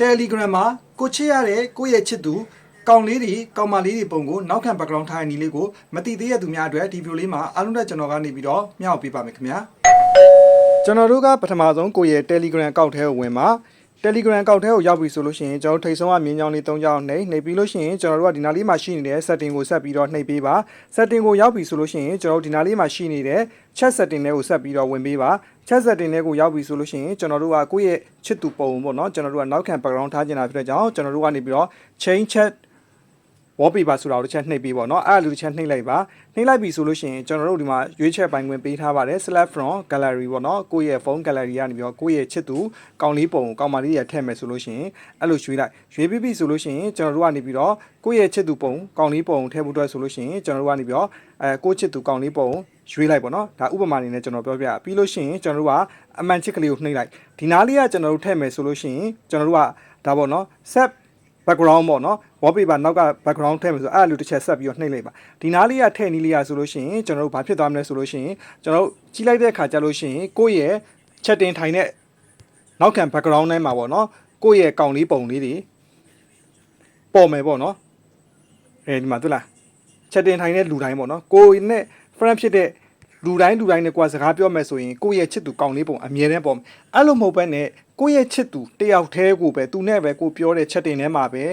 Telegram မှာကိုချစ်ရတဲ့ကိုယ့်ရဲ့ချစ်သူကောင်လေးတွေကောင်မလေးတွေပုံကိုနောက်ခံ background ထားတဲ့နည်းလေးကိုမသိသေးတဲ့သူများအတွက်ဒီဗီဒီယိုလေးမှာအားလုံးတက်ကျွန်တော်ကနေပြီးတော့မျှဝေပေးပါမယ်ခင်ဗျာကျွန်တော်တို့ကပထမဆုံးကိုယ့်ရဲ့ Telegram အကောင့်ထဲကိုဝင်ပါ Telegram အကောင့်ထဲကိုရောက်ပြီဆိုလို့ရှိရင်ကျွန်တော်ထိတ်ဆုံးကမြင်းချောင်းလေး၃ချောင်းနှိပ်ပြီးလို့ရှိရင်ကျွန်တော်တို့ကဒီနားလေးမှာရှိနေတဲ့ setting ကိုဆက်ပြီးတော့နှိပ်ပေးပါ setting ကိုရောက်ပြီဆိုလို့ရှိရင်ကျွန်တော်တို့ဒီနားလေးမှာရှိနေတဲ့ chat setting တွေကိုဆက်ပြီးတော့ဝင်ပေးပါ chat setting တွေကိုရောက်ပြီဆိုလို့ရှိရင်ကျွန်တော်တို့ကကိုယ့်ရဲ့ချစ်သူပုံပေါ့နော်ကျွန်တော်တို့ကနောက်ခံ background ထားခြင်းတာဖြစ်တဲ့ကြောင့်ကျွန်တော်တို့ကနေပြီးတော့ change chat wallpaper ဆိုတာကိုတစ်ချက်နှိပ်ပေးပေါ့နော်အဲ့ဒါလိုတစ်ချက်နှိပ်လိုက်ပါနှိပ်လိုက်ပြီဆိုလို့ရှိရင်ကျွန်တော်တို့ဒီမှာရွေးချက်ပိုင်းခွင့်ပေးထားပါတယ် select from gallery ပေါ့နော်ကိုယ့်ရဲ့ phone gallery ကနေပြီးတော့ကိုယ့်ရဲ့ချစ်သူကောင်လေးပုံကောင်မလေးရထည့်မယ်ဆိုလို့ရှိရင်အဲ့လိုရွေးလိုက်ရွေးပြီးပြီဆိုလို့ရှိရင်ကျွန်တော်တို့ကနေပြီးတော့ကိုယ့်ရဲ့ချစ်သူပုံကောင်လေးပုံထည့်ဖို့အတွက်ဆိုလို့ရှိရင်ကျွန်တော်တို့ကနေပြီးတော့ကိုယ့်ချစ်သူကောင်လေးပုံရွေးလိုက်ပေါ့နော်ဒါဥပမာအနေနဲ့ကျွန်တော်ပြောပြပြီးလို့ရှိရင်ကျွန်တော်တို့ကအမှန်ချစ်ကလေးကိုနှိပ်လိုက်ဒီနားလေးကကျွန်တော်တို့ထည့်မယ်ဆိုလို့ရှိရင်ကျွန်တော်တို့ကဒါပေါ့နော် set background ပေါ့နော် wallpaper နောက်က background ထည့်မယ်ဆိုအဲ့လိုတစ်ချက်ဆက်ပြီးတော့နှိပ်လိုက်ပါဒီနားလေးကထည့်နီးလေးရဆိုလို့ရှိရင်ကျွန်တော်တို့ဘာဖြစ်သွားမလဲဆိုလို့ရှိရင်ကျွန်တော်တို့ကြီးလိုက်တဲ့အခါကျလို့ရှိရင်ကိုယ့်ရဲ့ chatting ထိုင်တဲ့နောက်ခံ background ထဲမှာပေါ့နော်ကိုယ့်ရဲ့ကောင်လေးပုံလေးတွေပေါ်မယ်ပေါ့နော်ဒီမှာတွေ့လား chatting ထိုင်တဲ့လူတိုင်းပေါ့နော်ကိုယ်နဲ့ friend ဖြစ်တဲ့လူတိုင်းနဲ့ကိုယ်စကားပြောမယ်ဆိုရင်ကိုယ့်ရဲ့ချစ်သူကောင်လေးပုံအမြဲတမ်းပေါ်မယ်အဲ့လိုမဟုတ်ဘဲနဲ့ကိုယ့်ရဲ့ချစ်သူတယောက်တည်းကိုပဲသူနဲ့ပဲကိုပြောတဲ့ chatting ထဲမှာပဲ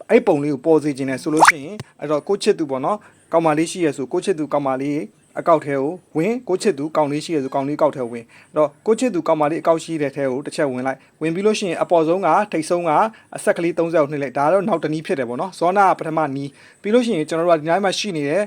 အဲ့ပုံလေးကိုပေါ်စေခြင်းနဲ့ဆိုလို့ရှိရင်အဲ့တော့ကိုချစ်သူပေါ့နော်ကောင်မလေးရှိရဆိုကိုချစ်သူကောင်မလေးအကောက်ထဲကိုဝင်ကိုချစ်သူကောင်လေးရှိရဆိုကောင်လေးအကောက်ထဲဝင်အဲ့တော့ကိုချစ်သူကောင်မလေးအကောက်ရှိတဲ့ထဲကိုတစ်ချက်ဝင်လိုက်ဝင်ပြီးလို့ရှိရင်အပေါ်ဆုံးကထိတ်ဆုံးကအဆက်ကလေး30ကိုနှိပ်လိုက်ဒါတော့နောက်တနည်းဖြစ်တယ်ပေါ့နော်ဇောနာကပထမနီးပြီးလို့ရှိရင်ကျွန်တော်တို့ကဒီနေ့မှရှိနေတဲ့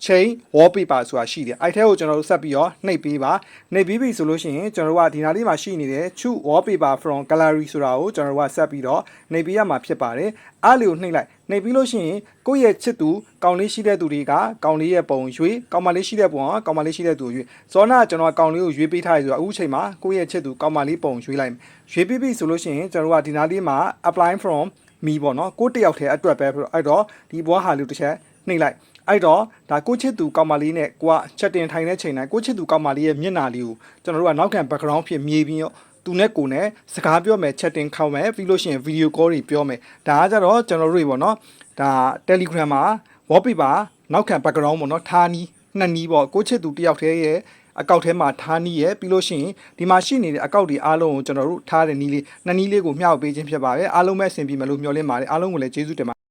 chain wallpaper ဆိုတာရှိတယ်အဲ့ထဲကိုကျွန်တော်တို့ဆက်ပြီးတော့နှိပ်ပေးပါနှိပ်ပြီးပြီဆိုလို့ရှိရင်ကျွန်တော်တို့ကဒီနားလေးမှာရှိနေတဲ့ choose wallpaper from gallery ဆိုတာကိုကျွန်တော်တို့ကဆက်ပြီးတော့နှိပ်ပေးရမှာဖြစ်ပါတယ်အားလေးကိုနှိပ်လိုက်နှိပ်ပြီးလို့ရှိရင်ကိုယ့်ရဲ့ချစ်သူကောင်လေးရှိတဲ့သူတွေကကောင်လေးရဲ့ပုံရွေးကောင်မလေးရှိတဲ့ပုံကကောင်မလေးရှိတဲ့သူရွေးဇောနာကကျွန်တော်ကကောင်လေးကိုရွေးပေးထားရဆိုတော့အခုချိန်မှာကိုယ့်ရဲ့ချစ်သူကောင်မလေးပုံရွေးလိုက်ရွေးပြီးပြီဆိုလို့ရှိရင်ကျွန်တော်တို့ကဒီနားလေးမှာ apply from me ပေါ့နော်ကိုတယောက်တည်းအတွက်ပဲအဲ့တော့ဒီဘွားဟာလေးတစ်ချက်နှိပ်လိုက်အဲ့တော့ဒါကိုချစ်သူကောင်မလေးနဲ့ကိုကချက်တင်ထိုင်တဲ့ချိန်တိုင်းကိုချစ်သူကောင်မလေးရဲ့မျက်နှာလေးကိုကျွန်တော်တို့ကနောက်ခံ background ဖြစ်မြေပြီးတော့သူနဲ့ကိုနဲ့စကားပြောမယ်ချက်တင်ခေါက်မယ်ပြီးလို့ရှိရင် video call တွေပြောမယ်ဒါကကြတော့ကျွန်တော်တို့တွေပေါ့နော်ဒါ Telegram မှာ wallpaper နောက်ခံ background ပေါ့နော်ထားနီးနှစ်နီးပေါ့ကိုချစ်သူတယောက်တည်းရဲ့အကောက်ထဲမှာထားနီးရဲ့ပြီးလို့ရှိရင်ဒီမှာရှိနေတဲ့အကောက်တွေအားလုံးကိုကျွန်တော်တို့ထားတဲ့နီးလေးနှစ်နီးလေးကိုမျှဝေပေးခြင်းဖြစ်ပါတယ်အားလုံးပဲအဆင်ပြေမယ်လို့မျှော်လင့်ပါတယ်အားလုံးကိုလည်းကျေးဇူးတင်ပါ